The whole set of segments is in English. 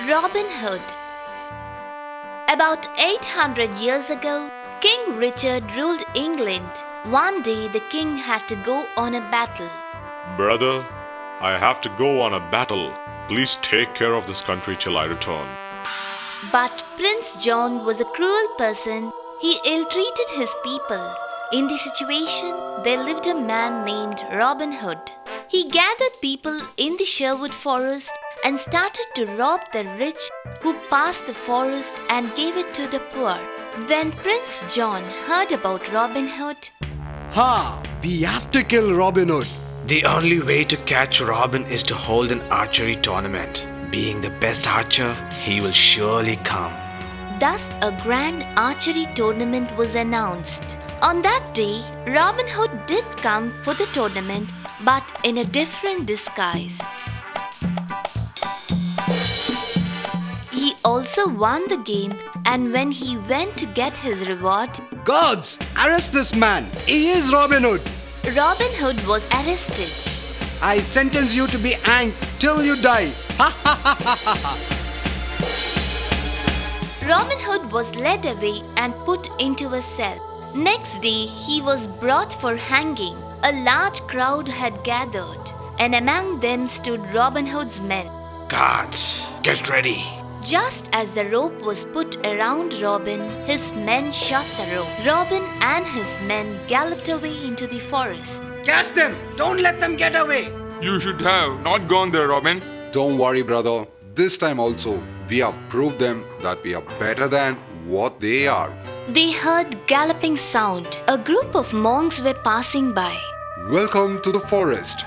Robin Hood. About 800 years ago, King Richard ruled England. One day the king had to go on a battle. Brother, I have to go on a battle. Please take care of this country till I return. But Prince John was a cruel person. He ill-treated his people. In the situation, there lived a man named Robin Hood. He gathered people in the Sherwood forest and started to rob the rich who passed the forest and gave it to the poor. When Prince John heard about Robin Hood, Ha! We have to kill Robin Hood. The only way to catch Robin is to hold an archery tournament. Being the best archer, he will surely come. thus a grand archery tournament was announced. On that day, Robin Hood did come for the tournament, but in a different disguise. He also won the game, and when he went to get his reward, Guards, arrest this man. He is Robin Hood. Robin Hood was arrested. I sentence you to be hanged till you die. Robin Hood was led away and put into a cell. Next day, he was brought for hanging. A large crowd had gathered, and among them stood Robin Hood's men. Guards, get ready. Just as the rope was put around Robin, his men shot the rope. Robin and his men galloped away into the forest. Catch them. Don't let them get away. You should have not gone there, Robin. Don't worry, brother. This time also, we have proved them that we are better than what they are. They heard galloping sound. A group of monks were passing by. Welcome to the forest.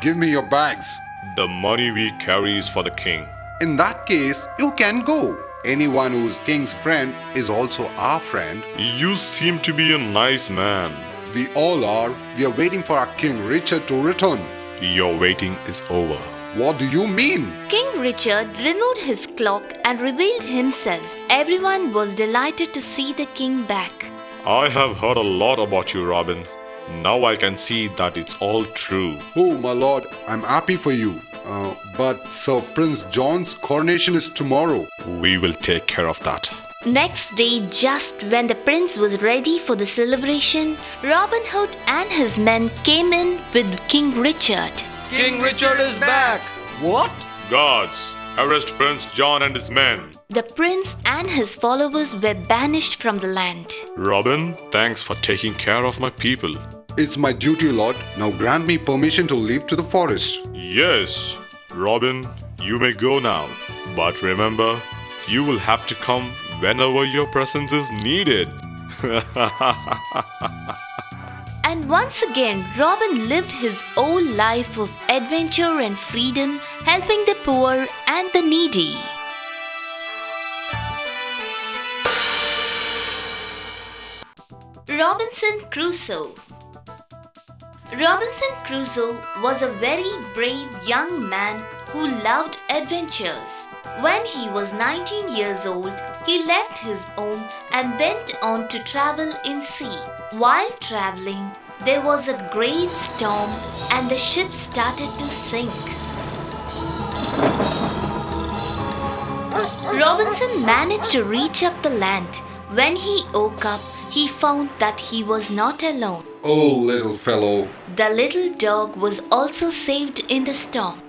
Give me your bags. The money we carry is for the king. In that case, you can go. Anyone who's king's friend is also our friend. You seem to be a nice man. We all are. We are waiting for our King Richard to return. Your waiting is over. What do you mean? King Richard removed his cloak and revealed himself. Everyone was delighted to see the king back. I have heard a lot about you, Robin. Now I can see that it's all true. Oh, my lord, I'm happy for you. But Sir Prince John's coronation is tomorrow. We will take care of that. Next day, just when the prince was ready for the celebration, Robin Hood and his men came in with King Richard. King Richard is back. What? Guards, arrest Prince John and his men. The prince and his followers were banished from the land. Robin, thanks for taking care of my people. It's my duty, lord. Now grant me permission to leave to the forest. Yes, Robin, you may go now. But remember, you will have to come whenever your presence is needed. And once again, Robin lived his whole life of adventure and freedom, helping the poor and the needy. Robinson Crusoe. Robinson Crusoe was a very brave young man who loved adventures. When he was 19 years old, he left his home and went on to travel in sea. While traveling, there was a great storm and the ship started to sink. Robinson managed to reach up the land. When he woke up, he found that he was not alone. Oh, little fellow. The little dog was also saved in the storm.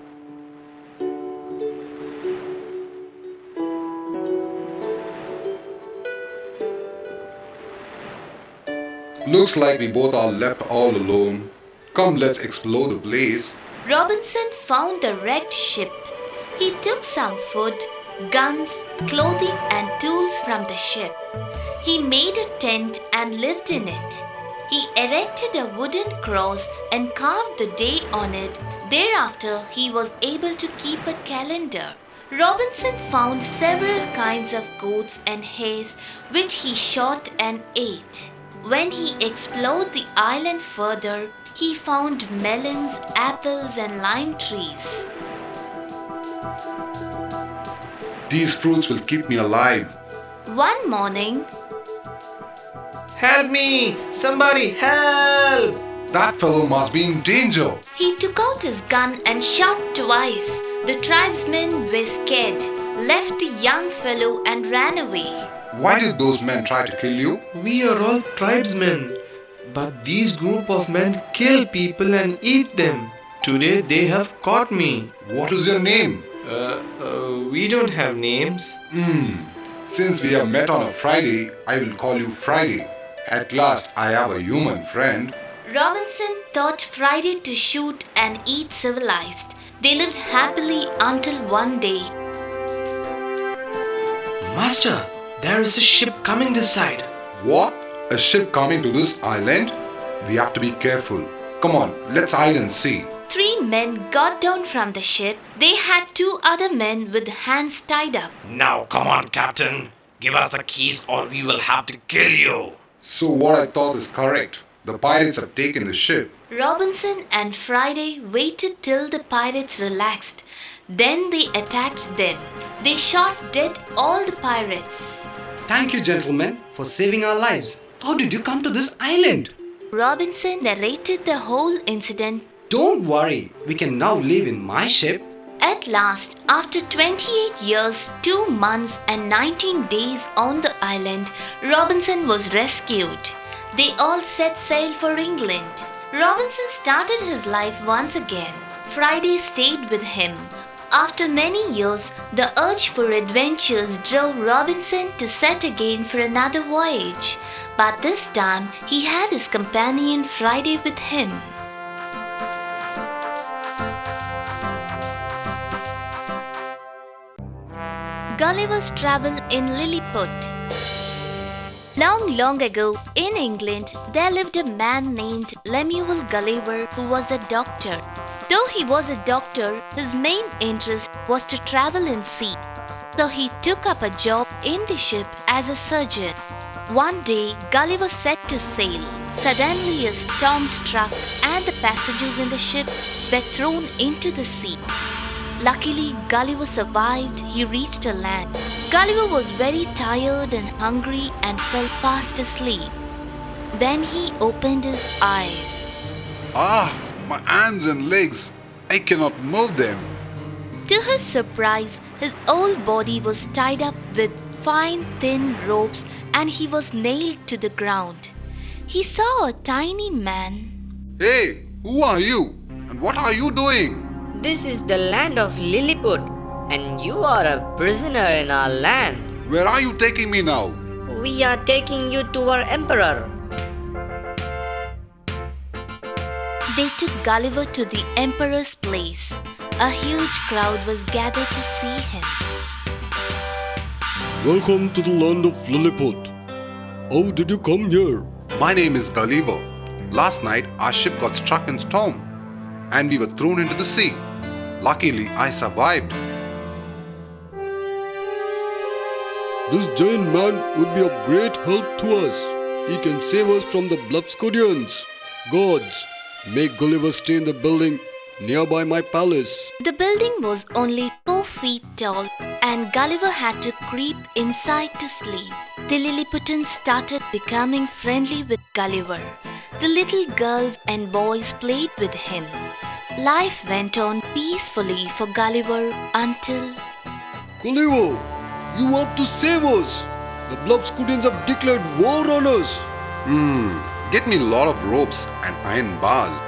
Looks like we both are left all alone. Come, let's explore the place. Robinson found the wrecked ship. He took some food, guns, clothing and tools from the ship. He made a tent and lived in it. He erected a wooden cross and carved the day on it. Thereafter, he was able to keep a calendar. Robinson found several kinds of goats and hares which he shot and ate. When he explored the island further, he found melons, apples and lime trees. These fruits will keep me alive. One morning, Help me! Somebody help! That fellow must be in danger. he took out his gun and shot twice. The tribesmen were scared. left the young fellow and ran away. Why did those men try to kill you? We are all tribesmen, but these group of men kill people and eat them. Today they have caught me. What is your name? We don't have names. Since we have met on a Friday, I will call you Friday. At last, I have a human friend. Robinson taught Friday to shoot and eat civilized. They lived happily until one day. Master, there is a ship coming this side. What? A ship coming to this island? We have to be careful. Come on, let's hide and see. 3 men got down from the ship. They had 2 other men with hands tied up. Now come on, Captain. Give us the keys or we will have to kill you. So what I thought is correct. The pirates have taken the ship. Robinson and Friday waited till the pirates relaxed. Then they attacked them. They shot dead all the pirates. Thank you, gentlemen, for saving our lives. How did you come to this island? Robinson narrated the whole incident. Don't worry, we can now live in my ship. At last, after 28 years, 2 months and 19 days on the island, Robinson was rescued. They all set sail for England. Robinson started his life once again. Friday stayed with him. After many years, the urge for adventures drove Robinson to set again for another voyage. But this time, he had his companion Friday with him. Gulliver's Travel in Lilliput. Long, long ago, in England, there lived a man named Lemuel Gulliver who was a doctor. Though he was a doctor, his main interest was to travel in sea. So he took up a job in the ship as a surgeon. One day, Gulliver set to sail. Suddenly a storm struck and the passengers in the ship were thrown into the sea. Luckily, Gulliver survived. He reached a land. Gulliver was very tired and hungry and fell fast asleep. Then he opened his eyes. My hands and legs. I cannot move them. To his surprise, his whole body was tied up with fine thin ropes and he was nailed to the ground. He saw a tiny man. Hey, who are you? And what are you doing? This is the land of Lilliput, and you are a prisoner in our land. Where are you taking me now? We are taking you to our emperor. They took Gulliver to the emperor's place. A huge crowd was gathered to see him. Welcome to the land of Lilliput. How did you come here? My name is Gulliver. Last night, our ship got struck in storm, and we were thrown into the sea. Luckily, I survived. This giant man would be of great help to us. He can save us from the Bluffscudians. Gods, make Gulliver stay in the building nearby my palace. The building was only 4 feet tall and Gulliver had to creep inside to sleep. The Lilliputans started becoming friendly with Gulliver. The little girls and boys played with him. Life went on peacefully for Gulliver until... Gulliver, you have to save us. The Bluffscudians have declared war on us. Get me a lot of ropes and iron bars.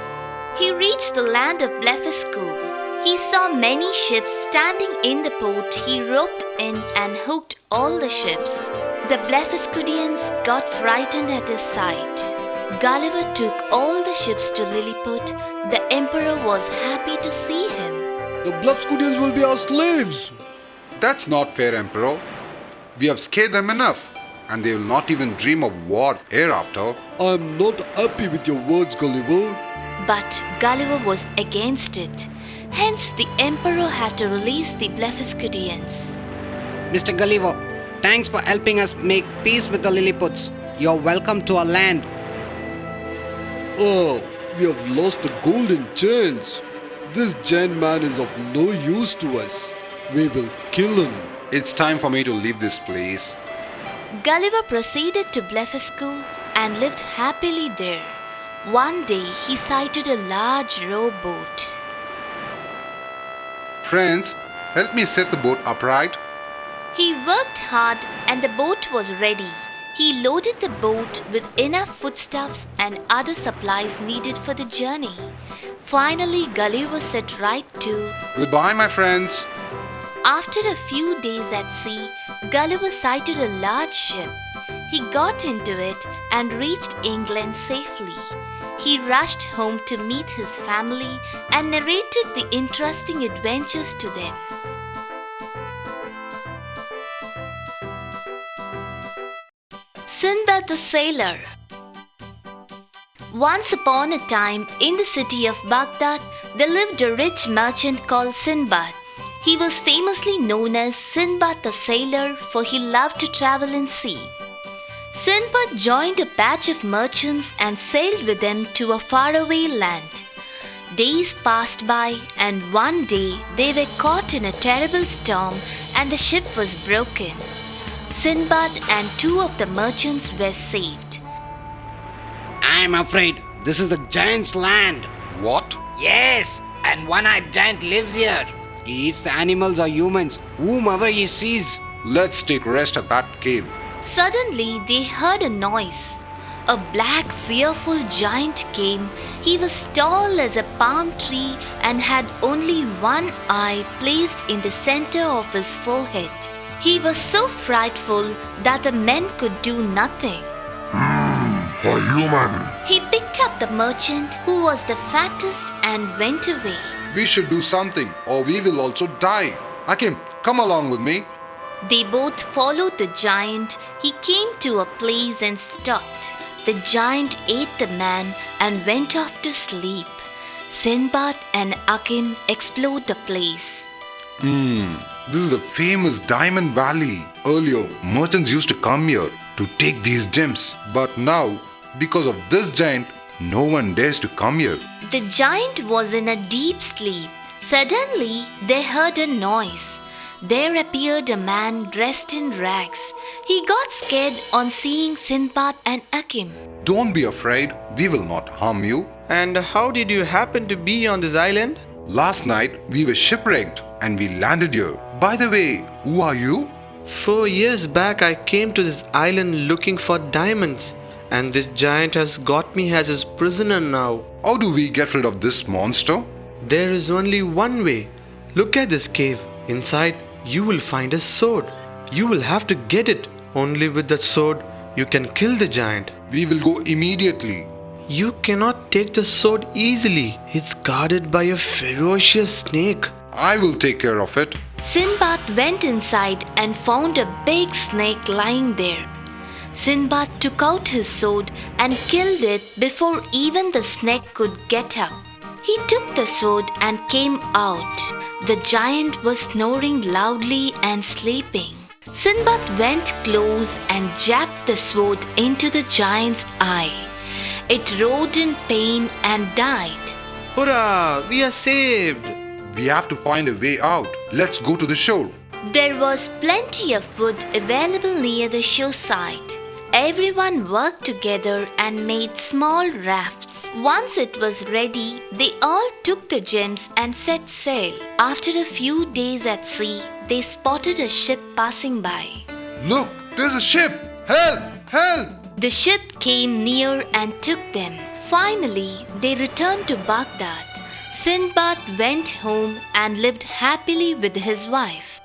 He reached the land of Blefuscu. He saw many ships standing in the port. He roped in and hooked all the ships. The Blefuscudians got frightened at his sight. Gulliver took all the ships to Lilliput. The emperor was happy to see him. The Bluffscudians will be our slaves. That's not fair, Emperor. We have scared them enough, and they will not even dream of war hereafter. I am not happy with your words, Gulliver. But Gulliver was against it. Hence, the emperor had to release the Blefuscudians. Mr. Gulliver, thanks for helping us make peace with the Lilliputs. You're welcome to our land. Oh, we have lost the golden chance. This giant man is of no use to us. We will kill him. It's time for me to leave this place. Gulliver proceeded to Blefuscu and lived happily there. One day he sighted a large rowboat. Friends, help me set the boat upright. He worked hard and the boat was ready. He loaded the boat with enough foodstuffs and other supplies needed for the journey. Finally, Gulliver set right to. Goodbye, my friends. After a few days at sea, Gulliver sighted a large ship. He got into it and reached England safely. He rushed home to meet his family and narrated the interesting adventures to them. Sinbad the Sailor. Once upon a time, in the city of Baghdad, there lived a rich merchant called Sinbad. He was famously known as Sinbad the Sailor, for he loved to travel in sea. Sinbad joined a batch of merchants and sailed with them to a faraway land. Days passed by, and one day they were caught in a terrible storm and the ship was broken. Sinbad and two of the merchants were saved. I'm afraid this is the giant's land. What? Yes, and one-eyed giant lives here. He eats the animals or humans, whomever he sees. Let's take rest at that cave. Suddenly they heard a noise. A black, fearful giant came. He was tall as a palm tree and had only one eye placed in the center of his forehead. He was so frightful that the men could do nothing. A human. He picked up the merchant, who was the fattest, and went away. We should do something or we will also die. Hakim, come along with me. They both followed the giant. He came to a place and stopped. The giant ate the man and went off to sleep. Sinbad and Hakim explored the place. This is the famous Diamond Valley. Earlier, merchants used to come here to take these gems. But now, because of this giant, no one dares to come here. The giant was in a deep sleep. Suddenly, they heard a noise. There appeared a man dressed in rags. He got scared on seeing Sinbad and Hakim. Don't be afraid, we will not harm you. And how did you happen to be on this island? Last night, we were shipwrecked and we landed here. By the way, who are you? 4 years back I came to this island looking for diamonds, and this giant has got me as his prisoner now. How do we get rid of this monster? There is only one way. Look at this cave. Inside you will find a sword. You will have to get it. Only with that sword you can kill the giant. We will go immediately. You cannot take the sword easily. It's guarded by a ferocious snake. I will take care of it. Sinbad went inside and found a big snake lying there. Sinbad took out his sword and killed it before even the snake could get up. He took the sword and came out. The giant was snoring loudly and sleeping. Sinbad went close and jabbed the sword into the giant's eye. It roared in pain and died. Hurrah! We are saved! We have to find a way out. Let's go to the shore. There was plenty of wood available near the shoreside. Everyone worked together and made small rafts. Once it was ready, they all took the gems and set sail. After a few days at sea, they spotted a ship passing by. Look, there's a ship. Help! Help! The ship came near and took them. Finally, they returned to Baghdad. Sinbad went home and lived happily with his wife.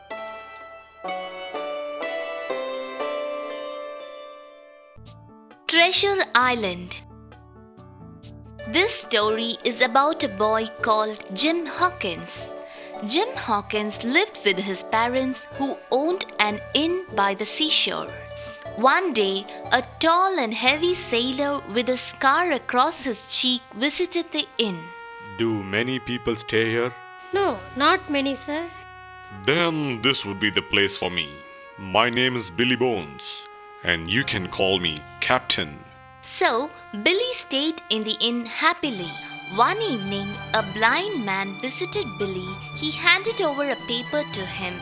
Treasure Island. This story is about a boy called Jim Hawkins. Jim Hawkins lived with his parents, who owned an inn by the seashore. One day, a tall and heavy sailor with a scar across his cheek visited the inn. Do many people stay here? No, not many, sir. Then this would be the place for me. My name is Billy Bones, and you can call me Captain. So, Billy stayed in the inn happily. One evening, a blind man visited Billy. He handed over a paper to him.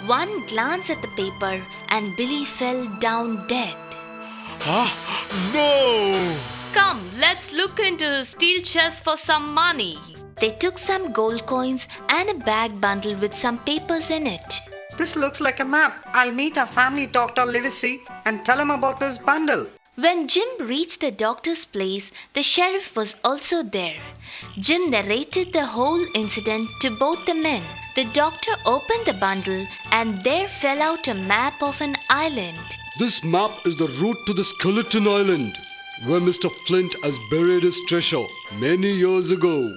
One glance at the paper and Billy fell down dead. No! Come, let's look into his steel chest for some money. They took some gold coins and a bag bundle with some papers in it. This looks like a map. I'll meet our family Dr. Livesey and tell him about this bundle. When Jim reached the doctor's place, the sheriff was also there. Jim narrated the whole incident to both the men. The doctor opened the bundle and there fell out a map of an island. This map is the route to the Skeleton Island, where Mr. Flint has buried his treasure many years ago.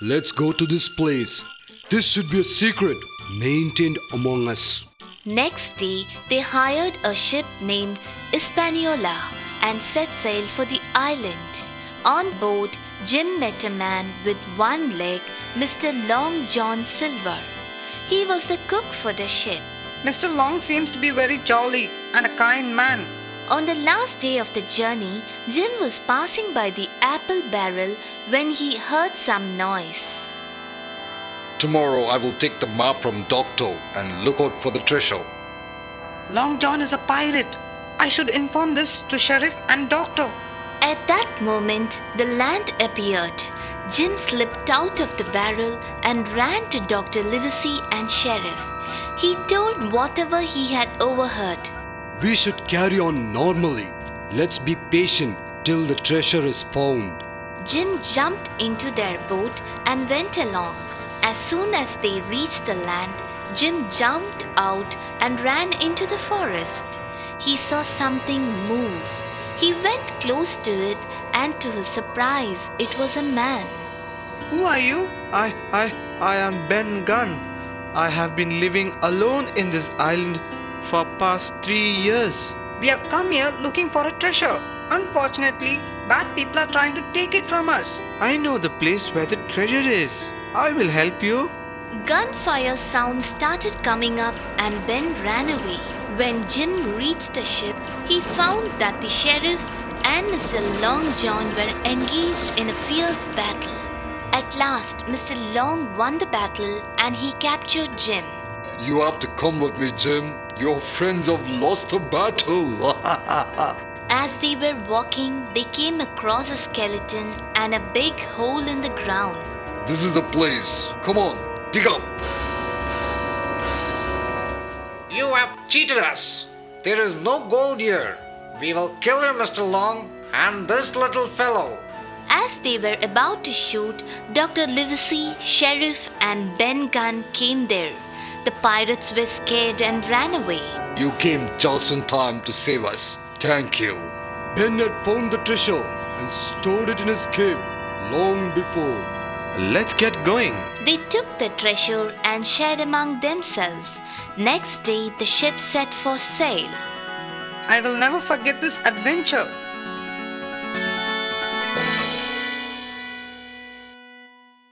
Let's go to this place. This should be a secret maintained among us. Next day, they hired a ship named Hispaniola and set sail for the island. On board, Jim met a man with one leg, Mr. Long John Silver. He was the cook for the ship. Mr. Long seems to be very jolly and a kind man. On the last day of the journey, Jim was passing by the apple barrel when he heard some noise. Tomorrow I will take the map from Doctor and look out for the treasure. Long John is a pirate. I should inform this to Sheriff and Doctor. At that moment, the land appeared. Jim slipped out of the barrel and ran to Dr. Livesey and Sheriff. He told whatever he had overheard. We should carry on normally. Let's be patient till the treasure is found. Jim jumped into their boat and went along. As soon as they reached the land, Jim jumped out and ran into the forest. He saw something move. He went close to it and to his surprise, it was a man. Who are you? I am Ben Gunn. I have been living alone in this island for past 3 years. We have come here looking for a treasure. Unfortunately, bad people are trying to take it from us. I know the place where the treasure is. I will help you. Gunfire sounds started coming up and Ben ran away. When Jim reached the ship, he found that the sheriff and Mr. Long John were engaged in a fierce battle. At last, Mr. Long won the battle and he captured Jim. You have to come with me, Jim. Your friends have lost the battle. As they were walking, they came across a skeleton and a big hole in the ground. This is the place. Come on, dig up. You have cheated us. There is no gold here. We will kill you, Mr. Long, and this little fellow. As they were about to shoot, Dr. Livesey, Sheriff and Ben Gunn came there. The pirates were scared and ran away. You came just in time to save us. Thank you. Ben had found the treasure and stored it in his cave long before. Let's get going. They took the treasure and shared among themselves. Next day, the ship set for sail. I will never forget this adventure.